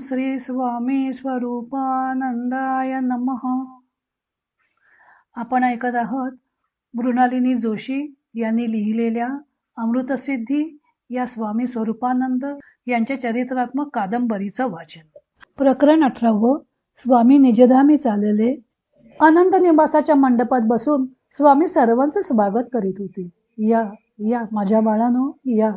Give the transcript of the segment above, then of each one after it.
श्री स्वामी स्वरूपानंदाय नमः. आपण ऐकत आहोत मृणालिनी जोशी यांनी लिहिलेल्या अमृतसिद्धी या स्वामी स्वरूपानंद यांच्या चरित्रात्मक कादंबरीचं वाचन. प्रकरण 18. स्वामी निजधामी चालले. आनंद निवासाच्या मंडपात बसून स्वामी सर्वांचं स्वागत करीत होते. या या माझ्या बाळांनो, या,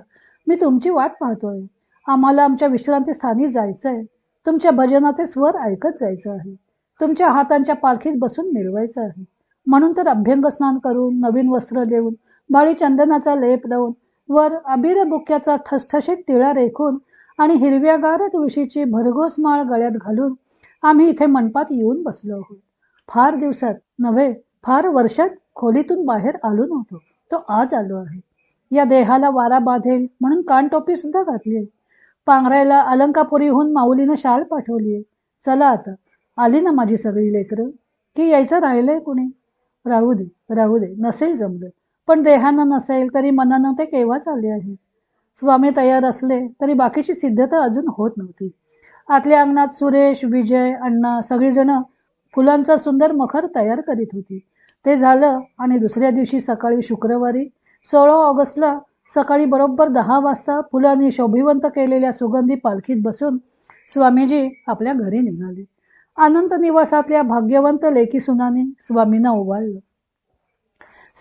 मी तुमची वाट पाहतोय. आम्हाला आमच्या विश्रांती स्थानी जायचंय. तुमच्या भजनाचे स्वर ऐकत जायचं आहे. तुमच्या हातांच्या पालखीत बसून मिरवायचं आहे. म्हणून तर अभ्यंग स्नान करून, नवीन वस्त्र देऊन, बाळी चंदनाचा लेप लावून, वर अबीर बुक्याचा ठसठशीत टिळा रेखून आणि हिरव्यागार तुळशीची भरघोस माळ गळ्यात घालून आम्ही इथे मंडपात येऊन बसलो आहोत. फार दिवसात नव्हे, फार वर्षात खोलीतून बाहेर आलो नव्हतो. तो आज आलो आहे. या देहाला वारा बाधेल म्हणून कानटोपी सुद्धा घातली आहे. पांघरायला अलंकापुरीहून माऊलीनं शाल पाठवलीये. चला आता, आली ना माझी सगळी लेकरं, की यायचं राहिलंय कुणी? राहू दे, राहू दे, नसेल जमलं. पण देहानं नसेल तरी मनानं ते केव्हाच आले आहे. स्वामी तयार असले तरी बाकीची सिद्धता अजून होत नव्हती. आतल्या अंगणात सुरेश, विजय, अण्णा सगळीजण फुलांचा सुंदर मखर तयार करीत होती. ते झालं आणि दुसऱ्या दिवशी सकाळी, शुक्रवारी 16 ऑगस्टला सकाळी बरोबर 10 वाजता फुलांनी शोभिवंत केलेल्या सुगंधी पालखीत बसून स्वामीजी आपल्या घरी निघाले. अनंत निवासातल्या भाग्यवंत लेकी सुनाने स्वामींना ओवाळलं.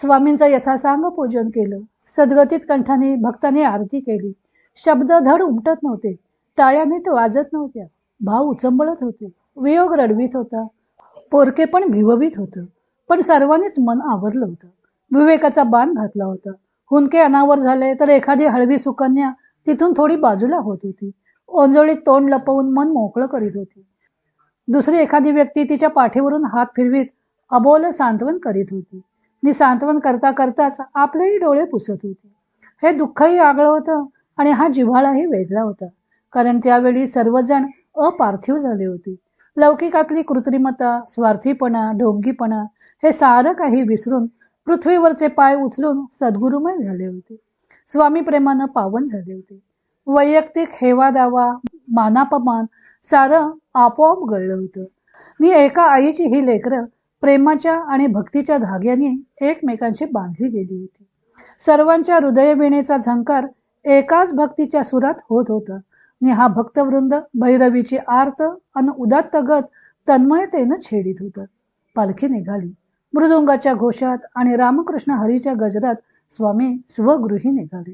स्वामींचं यथासांग पूजन केलं. सद्गतीत कंठाने भक्तांनी आरती केली. शब्द धड उमटत नव्हते. टाळ्या नीट वाजत नव्हत्या. भाव उचंबळत होते. वियोग रडवीत होता. पोरके पण भिववीत होतं. पण सर्वांनीच मन आवरलं होतं. विवेकाचा बाण घातला होता. हुंदके अनावर झाले तर एखादी हळवी सुकन्या तिथून थोडी बाजूला होत होती. ओंजळीत तोंड लपवून मन मोकळं करीत होती. दुसरी एखादी व्यक्ती तिच्या पाठीवरून हात फिरवीत अबोल सांत्वन करीत होती. नि सांत्वन करता करताच आपलेही डोळे पुसत होते. हे दुःखही आगळं होतं आणि हा जिव्हाळाही वेगळा होता. कारण त्यावेळी सर्वजण अपार्थिव झाले होते. लौकिकातली कृत्रिमता, स्वार्थीपणा, ढोंगीपणा हे सारं काही विसरून पृथ्वीवरचे पाय उचलून सद्गुरुमय झाले होते. स्वामी प्रेमानं पावन झाले होते. वैयक्तिक हेवा दावा, मानापमान सारं आपोआप गळलं होतं. नि एका आईची ही लेकरं प्रेमाच्या आणि भक्तीच्या धाग्याने एकमेकांशी बांधली गेली होती. सर्वांच्या हृदयवीणेचा झंकार एकाच भक्तीच्या सुरात होत होता. नि हा भक्तवृंद भैरवीची आर्त आणि उदात्त गत तन्मयतेनं छेडित होतं. पालखी निघाली. मृदुंगाच्या घोषात आणि रामकृष्ण हरीच्या गजरात स्वामी स्वगृही निघाले.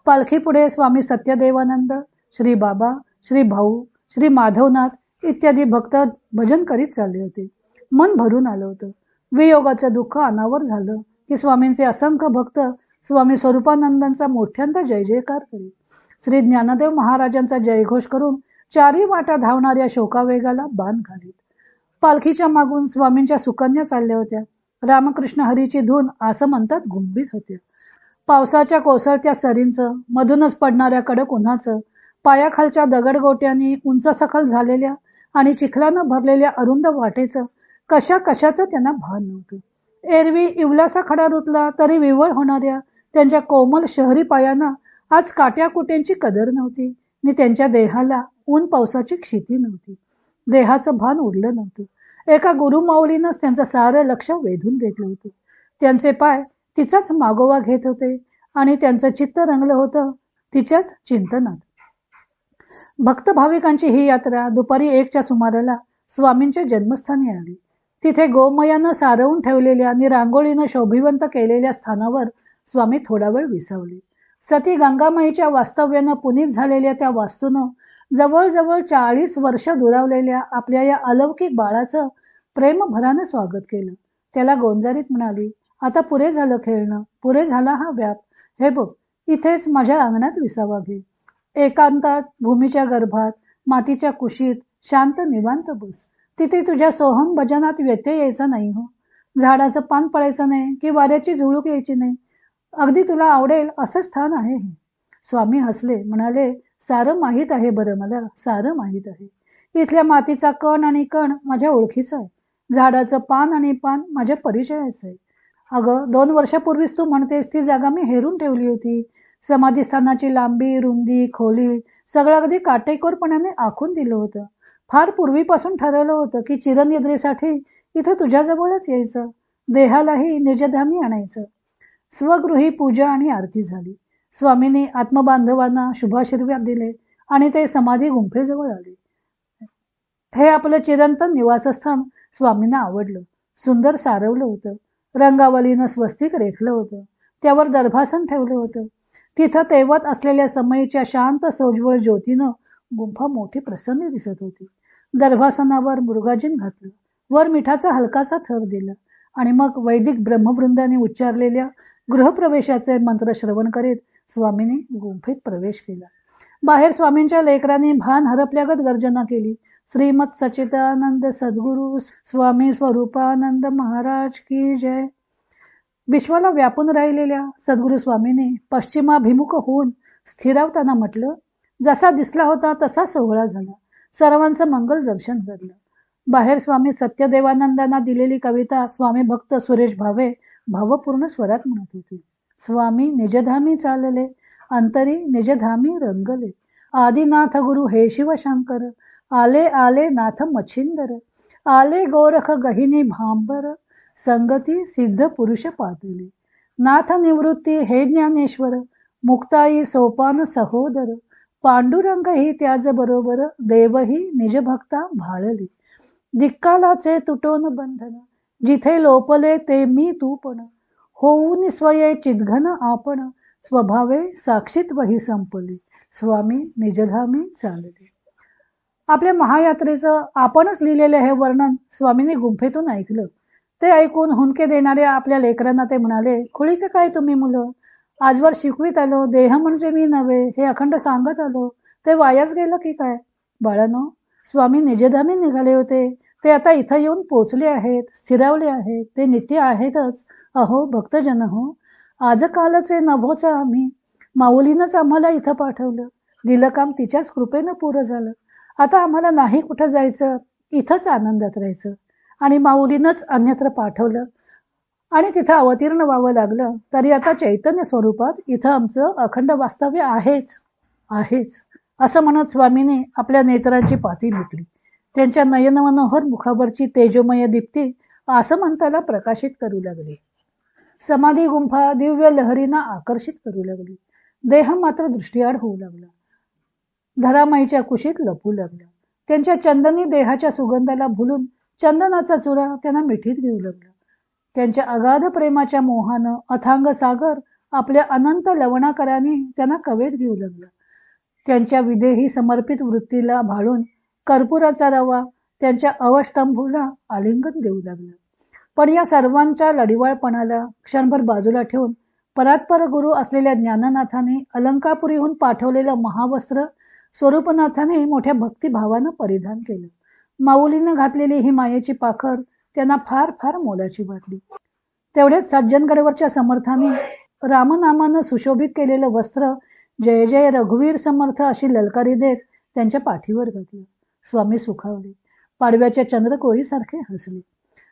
पालखीपुढे स्वामी सत्यदेवानंद, श्री बाबा, श्री भाऊ, श्री माधवनाथ इत्यादी भक्त भजन करीत चालले होते. मन भरून आलं होतं. वियोगाचं दुःख अनावर झालं की स्वामींचे असंख्य भक्त स्वामी स्वरूपानंदांचा मोठ्यांदा जय जयकार करीत. श्री ज्ञानदेव महाराजांचा जयघोष करून चारी वाटा धावणाऱ्या शोकावेगाला बाण घालीत. पालखीच्या मागून स्वामींच्या सुकन्या चालल्या होत्या. रामकृष्ण हरीची धून आसमंतात घुंबीत होत्या. पावसाच्या कोसळत्या सरींचं, मधूनच पडणाऱ्या कडक उन्हाचं, पायाखालच्या दगडगोट्यांनी उंचसखल झालेल्या आणि चिखलानं भरलेल्या अरुंद वाटेचं कशाचं त्यांना भान नव्हतं. एरवी इवलासा खडा रुतला तरी विवळ होणाऱ्या त्यांच्या कोमल शहरी पायांना आज काट्याकुट्यांची कदर नव्हती. नि त्यांच्या देहाला ऊन पावसाची क्षिती नव्हती. देहाचं भान उरलं नव्हतं. एका गुरुमाऊलीनंच त्यांचं सारं लक्ष वेधून घेतलं होतं. त्यांचे पाय तिचाच मागोवा घेत होते आणि त्यांचं चित्त रंगलं होतं तिच्याच चिंतनात. भक्त भाविकांची ही यात्रा दुपारी 1च्या सुमाराला स्वामींच्या जन्मस्थानी आली. तिथे गोमयानं सारवून ठेवलेल्या आणि रांगोळीनं शोभिवंत केलेल्या स्थानावर स्वामी थोडा वेळ विसावले. सती गंगामाईच्या वास्तव्यानं पुनीत झालेल्या त्या वास्तूनं जवळजवळ 40 वर्ष दुरावलेल्या आपल्या या अलौकिक बाळाचं प्रेमभरानं स्वागत केलं. त्याला गोंजारीत म्हणाली, आता पुरे झालं खेळणं, पुरे झाला हा व्याप. हे बघ, इथेच माझ्या अंगणात विसावा घे. एकांतात, भूमीच्या गर्भात, मातीच्या कुशीत शांत निवांत बस. तिथे तुझ्या सोहम भजनात व्यत्यय यायचा नाही हो. झाडाचं पान पडायचं नाही की वाऱ्याची झुळूक यायची नाही. अगदी तुला आवडेल असं स्थान आहे हे. स्वामी हसले, म्हणाले, सारं माहीत आहे बरं मला, सारं माहीत आहे. इथल्या मातीचा कण आणि कण माझ्या ओळखीचा आहे. झाडाचं पान आणि पान माझ्या परिचयाचं आहे. अगं, 2 वर्षापूर्वीच तू म्हणतेस ती जागा मी हेरून ठेवली होती. समाधीस्थानाची लांबी, रुंदी, खोली सगळं अगदी काटेकोरपणाने आखून दिलं होतं. फार पूर्वीपासून ठरवलं होतं की चिरनिद्रेसाठी इथं तुझ्याजवळच यायचं, देहालाही निजधामी आणायचं. स्वगृही पूजा आणि आरती झाली. स्वामींनी आत्मबांधवांना शुभाशीर्वाद दिले आणि ते समाधी गुंफेजवळ आले. हे आपलं चिरंतन निवासस्थान स्वामींना आवडलं. सुंदर सारवलं होतं. रंगावलीनं स्वस्तिक रेखलं होतं. त्यावर दर्भासन ठेवलं होतं. तिथं तेवत असलेल्या समयीच्या शांत सोज्वळ ज्योतीनं गुंफा मोठी प्रसन्न दिसत होती. दर्भासनावर मृगाजीन घातलं. वर मिठाचा हलकासा थर दिला आणि मग वैदिक ब्रह्मवृंदाने उच्चारलेल्या गृहप्रवेशाचे मंत्र श्रवण करीत स्वामींनी गुंफेत प्रवेश केला. बाहेर स्वामींच्या लेकरांनी भान हरपल्यागत गर्जना केली. श्रीमत सच्चिदानंद सद्गुरु स्वामी स्वरूपानंद महाराज की जय. विश्वाला व्यापून राहिलेल्या सद्गुरु स्वामींनी पश्चिमाभिमुख होऊन स्थिरावताना म्हटलं, जसा दिसला होता तसा सोहळा झाला. सर्वांचं मंगल दर्शन घडलं. बाहेर स्वामी सत्यदेवानंदांना दिलेली कविता स्वामी भक्त सुरेश भावे भावपूर्ण स्वरात म्हणत होती. स्वामी निजधामी चालले, अंतरी निजधामी रंगले. आदिनाथ गुरु हे शिवशंकर, आले आले नाथ मच्छिंदर. आले गोरख गहिनी भांबर, संगती सिद्ध पुरुष पातले. नाथ निवृत्ती हे ज्ञानेश्वर, मुक्ताई सोपान सहोदर. पांडुरंग ही त्याच बरोबर, देवही निजभक्ता भाळली. दिक्कालाचे तुटोन बंधन, जिथे लोपले ते मी तू पण. होऊन स्वये चिद्घन आपण, स्वभावे साक्षीत्वही संपली. स्वामी निजधामी चालले. आपल्या महायात्रेचं आपणच लिहिलेलं हे वर्णन स्वामींनी गुंफेतून ऐकलं. ते ऐकून हुंदके देणाऱ्या आपल्या लेकरांना ते म्हणाले, खुळी का काय तुम्ही मुलं? आजवर शिकवीत आलो, देह म्हणजे मी नव्हे हे अखंड सांगत आलो, ते वायाच गेलं की काय? बाळांनो, स्वामी निजधामी निघाले होते, ते आता इथं येऊन पोचले आहेत, स्थिरावले आहेत, ते नित्य आहेतच. अहो भक्तजन हो, आज कालचे नभोच आम्ही, माऊलीनंच आम्हाला इथं पाठवलं. दिलं काम तिच्याच कृपेनं पुरं झालं. आता आम्हाला नाही कुठं जायचं, इथंच आनंदात राहायचं. आणि माऊलीनंच अन्यत्र पाठवलं आणि तिथं अवतीर्ण व्हावं लागलं, तरी आता चैतन्य स्वरूपात इथं आमचं अखंड वास्तव्य आहेच असं म्हणत स्वामीने आपल्या नेत्रांची पाती लुटली. त्यांच्या नयनमनोहर मुखावरची तेजोमय दीप्ती आसमंताला प्रकाशित करू लागली. समाधी गुंफा दिव्य लहरींना आकर्षित करू लागली. देह मात्र दृष्टीआड होऊ लागला. धरामाईच्या कुशीत लपू लागला. त्यांच्या चंदनी देहाच्या सुगंधाला भुलून चंदनाचा चुरा त्यांना मिठीत घेऊ लागला. त्यांच्या अगाध प्रेमाच्या मोहानं अथांग सागर आपल्या अनंत लवणाकराने त्यांना कवेत घेऊ लागला. त्यांच्या विदेही समर्पित वृत्तीला भाळून कर्पुराचा रवा त्यांच्या अवष्टंभूला आलिंगन देऊ लागला. पण या सर्वांच्या लढिवाळपणाला क्षणभर बाजूला ठेवून परात्पर गुरु असलेल्या ज्ञाननाथाने अलंकापुरीहून पाठवलेलं महावस्त्र स्वरूपनाथाने मोठ्या भक्तिभावानं परिधान केलं. माऊलीनं घातलेली ही मायेची पाखर त्यांना फार फार मोलाची वाटली. तेवढेच सज्जनगडवरच्या समर्थाने रामनामानं सुशोभित केलेलं वस्त्र जय जय रघुवीर समर्थ अशी ललकारी देत त्यांच्या पाठीवर घातलं. स्वामी सुखावले. पाडव्याच्या चंद्रकोरीसारखे हसले.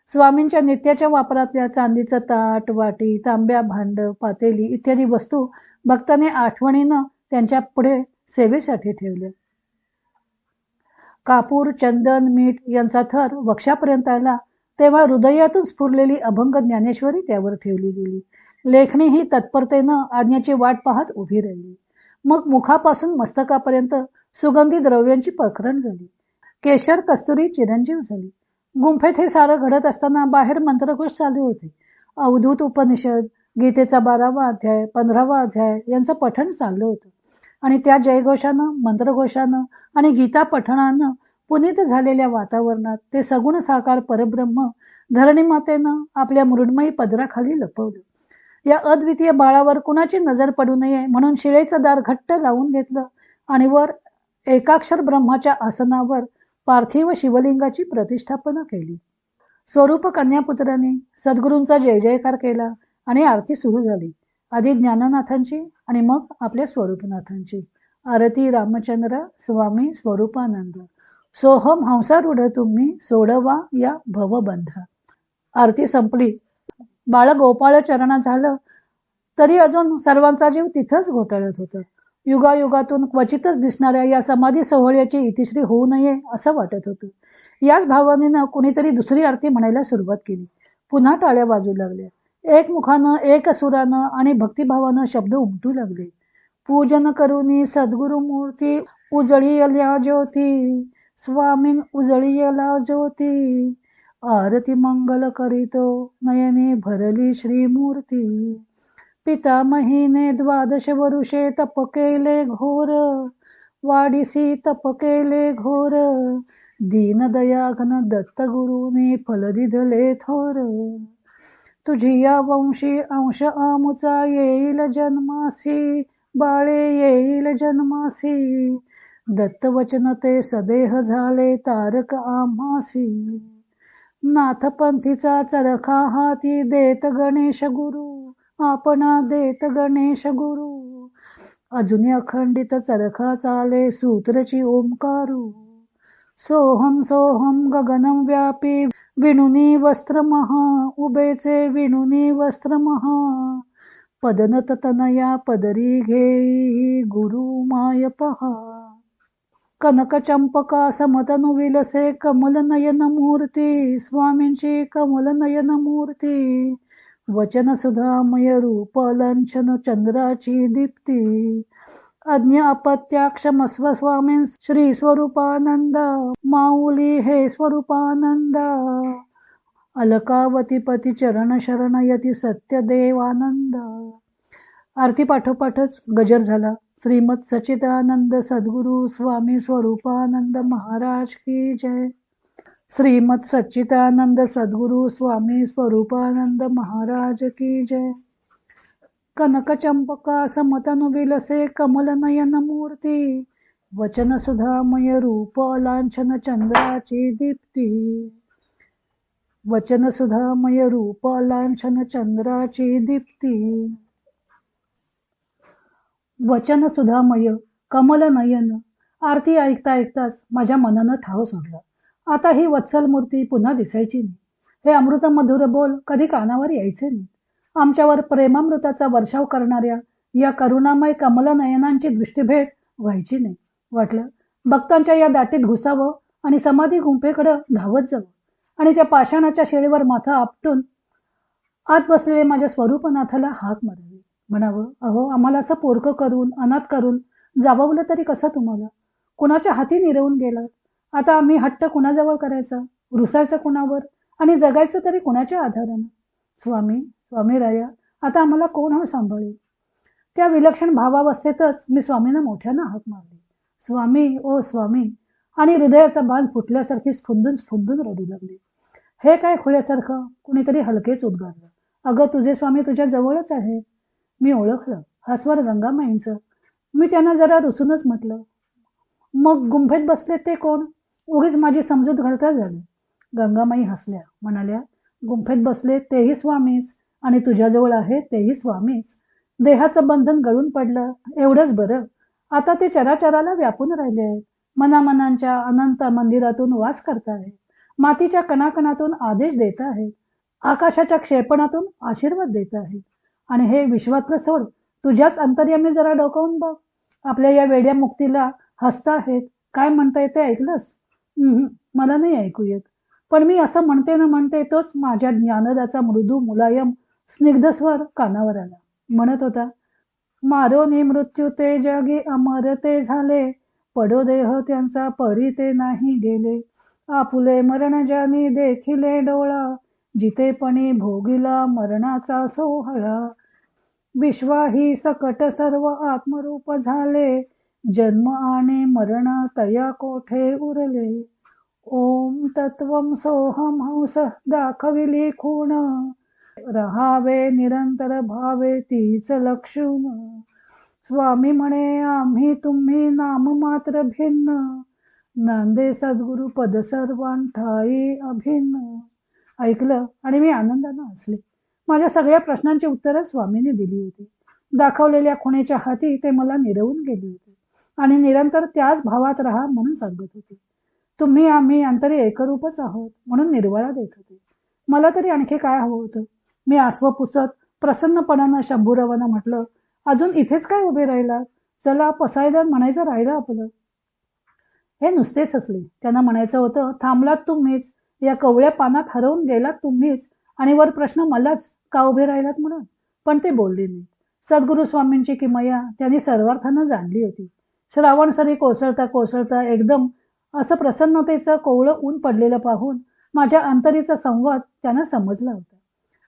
स्वामींच्या नित्याच्या वापरातल्या चांदीचं ताट, वाटी, तांब्या, भांड, पातेली इत्यादी वस्तू भक्ताने आठवणीनं त्यांच्या पुढे सेवेसाठी ठेवल्या. कापूर, चंदन, मीठ यांचा थर वक्षापर्यंत आला तेव्हा हृदयातून स्फुरलेली अभंग ज्ञानेश्वरी त्यावर ठेवली गेली. लेखणी ही तत्परतेनं आज्ञेची वाट पाहत उभी राहिली. मग मुखापासून मस्तकापर्यंत सुगंधी द्रव्यांची पखरण झाली. केशर कस्तुरी चिरंजीव झाली. गुंफेत हे सारं घडत असताना बाहेर मंत्रघोष चालू होते. अवधूत उपनिषद, गीतेचा 12वा अध्याय, 15वा अध्याय यांचं पठण चाललं होतं. आणि त्या जयघोषानं, मंत्रघोषानं आणि गीता पठणानं पुनीत झालेल्या वातावरणात ते सगुण साकार परब्रह्म धरणीमातेनं आपल्या मृण्मयी पदराखाली लपवलं. या अद्वितीय बाळावर कुणाची नजर पडू नये म्हणून शिळेचं दार घट्ट लावून घेतलं आणि वर एकाक्षर ब्रह्माच्या आसनावर पार्थिव शिवलिंगाची प्रतिष्ठापना केली. स्वरूप कन्यापुत्राने सद्गुरूंचा जय जयकार केला आणि आरती सुरू झाली. आधी ज्ञाननाथांची आणि मग आपल्या स्वरूपनाथांची. आरती रामचंद्र स्वामी स्वरूपानंद. सोहम हंसारूढ तुम्ही सोडवा या भवबंधा. आरती संपली. बाळ गोपाळ चरणा झालं तरी अजून सर्वांचा जीव तिथंच घोटाळत होतं. युगायुगातून क्वचितच दिसणाऱ्या या समाधी सोहळ्याची इतिश्री होऊ नये असं वाटत होतं. याच भावनेनं कुणीतरी दुसरी आरती म्हणायला सुरुवात केली. पुन्हा टाळ्या वाजू लागल्या. एक मुखानं, एक सुरानं आणि भक्तिभावानं शब्द उमटू लागले. पूजन करुनी सद्गुरु मूर्ती उजळीयल्या ज्योती, स्वामीन उजळीयला ज्योती, आरती मंगल करीतो नयने भरली श्रीमूर्ती. पितामहीने द्वादश वरुषे तप केले घोर, वाडिसी तप केले घोर, दीनदया घन दत्त गुरुने फल दिधले थोर. तुझी या वंशी अंश आमुचा येईल जन्मासी, बाळे येईल जन्मासी, दत्तवचन ते सदेह झाले तारक आम्हासी. नाथपंथीचा चरखा हाती देत गणेश गुरु, आपणा देत गणेश गुरु, अजून अखंडित चरखा चाले सूत्रची ओंकारू. सोहम सोहम गगनम व्यापी विणुनी वस्त्र महा, उभेचे विणुनी वस्त्र महा, पदनत तनया पदरी घेई गुरु माय पहा. कनक चंपका समतनु विलसे कमल नयन मूर्ती, स्वामींची कमल नयन मूर्ती, वचन सुधामय रूप लंछन चंद्राची दीप्ती. अज्ञ अपत्याक्षमस्व स्वामीं श्री स्वरूपानंद, माऊली हे स्वरूपानंद, अलकावतीपती चरण शरण यती सत्य देवानंद. आरती पाठोपाठच गजर झाला. श्रीमद सच्चिदानंद सद्गुरु स्वामी स्वरूपानंद महाराज की जय. श्रीमद सच्चिदानंद सद्गुरु स्वामी स्वरूपानंद महाराज की जय. कनक चंपका समतनु विलसे कमल नयन मूर्ती, वचन सुधामय रूप लांछन चंद्राची दीप्ती. वचन सुधामय रूप लांछन चंद्राची दीप्ती. वचन सुधामय कमल नयन. आरती ऐकता ऐकताच माझ्या मनानं ठाव सोडला. आता ही वत्सल मूर्ती पुन्हा दिसायची नाही. हे अमृत मधुर बोल कधी कानावर यायचे नाही. आमच्यावर प्रेमामृताचा वर्षाव करणाऱ्या या करुणामय कमल नयनांची दृष्टीभेट व्हायची नाही. वाटलं भक्तांच्या या दाटीत घुसावं आणि समाधी गुंफेकडे धावत जावं आणि त्या पाषाणाच्या शेळीवर माथा आपटून आत बसलेले माझ्या स्वरूपनाथाला हाक मारावी. म्हणावं, अहो आम्हाला असं पोरकं करून अनाथ करून जाववलं तरी कसं तुम्हाला? कुणाच्या हाती निरवून गेलात. आता आम्ही हट्ट कुणाजवळ करायचा, रुसायचं कुणावर आणि जगायचं तरी कुणाच्या आधारानं? स्वामी स्वामी राया, आता आम्हाला कोण हा सांभाळेल? त्या विलक्षण भावावस्थेतच मी स्वामींना मोठ्यानं हाक मारली. स्वामी ओ स्वामी. आणि हृदयाचा बांध फुटल्यासारखी स्फुंदून स्फुंदून रडू लागली. हे काय खुल्यासारखं? कुणीतरी हलकेच उद्गारलं. अगं तुझे स्वामी तुझ्या जवळच आहे. मी ओळखलं, हा स्वर गंगामाईंचं. मी त्यांना जरा रुसूनच म्हटलं, मग गुंफेत बसले ते कोण? उगीच माझी समजूत घालता झाली. गंगामाई हसल्या, म्हणाल्या, गुंफेत बसले तेही स्वामीच आणि तुझ्याजवळ आहे तेही स्वामीच. देहाचं बंधन गळून पडलं एवढंच बरं. आता ते चराचराला व्यापून राहिले आहेत. मनामनांच्या अनंत मंदिरातून वास करताहेत. मातीच्या कणाकणातून आदेश देत आहेत. आकाशाच्या क्षेपणातून आशीर्वाद देत आहेत. आणि हे विश्वातलं सोड, तुझ्याच अंतर्यामी जरा डोकावून बघ. आपल्या या वेड्या मुक्तीला हसताहेत. काय म्हणताय ते ऐकलंस? मला नाही ऐकू येत. पण मी असं म्हणते न म्हणते तोच माझ्या ज्ञानदाचा मृदू मुलायम स्निग्ध स्वर कानावर आला. म्हणत होता, मारोनी मृत्यू ते जगी अमर ते झाले, पडो देह त्यांचा परी ते नाही गेले. आपुले मरण ज्यानी देखिले डोळा, जितेपणी भोगिला मरणाचा सोहळा. विश्वाही सकट सर्व आत्मरूप झाले, जन्म आणि मरण तया कोठे उरले. ओम तत्वम सोहम हंस दाखविली खूण, रहावे निरंतर भावे तीच लक्षून. स्वामी म्हणे आम्ही तुम्ही नाम मात्र भिन्न, नांदे सद्गुरु पद सर्वांठाई अभिन्न. ऐकलं आणि मी आनंदानं हसले. माझ्या सगळ्या प्रश्नांची उत्तरं स्वामींनी दिली होती. दाखवलेल्या खुणेच्या हाती ते मला निरवून गेले होते आणि निरंतर त्याच भावात राहा म्हणून सांगत होते. तुम्ही आम्ही अंतरी एकरूपच आहोत म्हणून निर्वाळा देत होते. मला तरी आणखी काय हवं होतं? मी आसव पुसत प्रसन्नपणानं शंभूरावांना म्हटलं, अजून इथेच काय उभे राहिलात? चला पसायदान म्हणायचं राहिलं आपलं. हे नुसतेच हसले. त्यांना म्हणायचं होतं, थांबलात तुम्हीच, या कवळ्या पानात हरवून गेलात तुम्हीच, आणि वर प्रश्न मलाच का उभे राहिलात म्हणून. पण ते बोलले नाही. सद्गुरु स्वामींची किमया त्यांनी सर्वार्थानं जाणली होती. श्रावण सरी कोसळता कोसळता एकदम असं प्रसन्नतेचं कोवळं ऊन पडलेलं पाहून माझ्या अंतरीचा संवाद त्यांना समजला होता.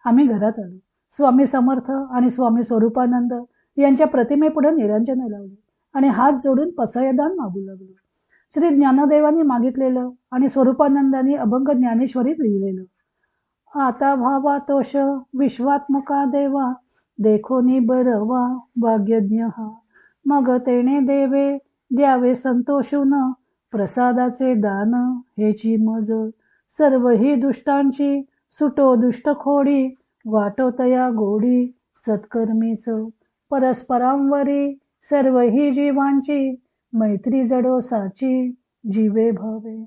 आम्ही घरात आलो. स्वामी समर्थ आणि स्वामी स्वरूपानंद यांच्या प्रतिमेपुढे निरांजन लावले आणि हात जोडून पसायदान मागू लागलो. श्री ज्ञानदेवांनी मागितलेलं आणि स्वरूपानंदांनी अभंग ज्ञानेश्वरीत लिहिलेलं. आता भावा तोष विश्वात्मका देवा, देखोनी बरवा भाग्यज्ञ हा, मग तेने देवे द्यावे संतोषून, प्रसादाचे दान हेची मज, सर्व ही दुष्टांची सुटो दुष्ट खोडी, वाटो तया गोडी सत्कर्मीच, परस्परांवरी सर्व ही जीवांची, मैत्री जडो साची जीवे भावे,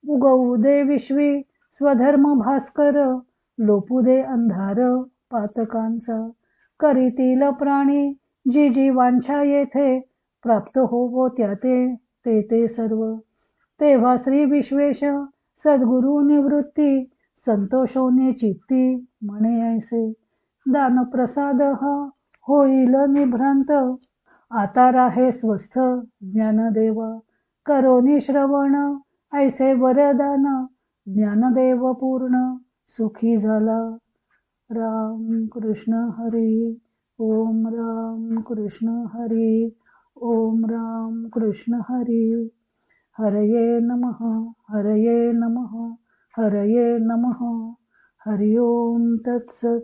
उगवू दे विश्वी स्वधर्म भास्कर, लोपू दे अंधार पातकांचा, करीतील प्राणी जी जीवांच्या येथे, प्राप्त होवो त्याते ते ते सर्व, तेव्हा श्री विश्वेश सद्गुरु निवृत्ती, संतोषोने चित्ती म्हणे ऐसे, दान प्रसाद हा होईल निभ्रांत, आता राहे स्वस्थ ज्ञानदेवा, करोनी श्रवण ऐसे वरदान, ज्ञानदेव पूर्ण सुखी झाला. राम कृष्ण हरी ओम, राम कृष्ण हरी ओम, राम कृष्ण हरी. हरये नमः, हरये नमः, हरये नमः. हरि ओम तत्सत.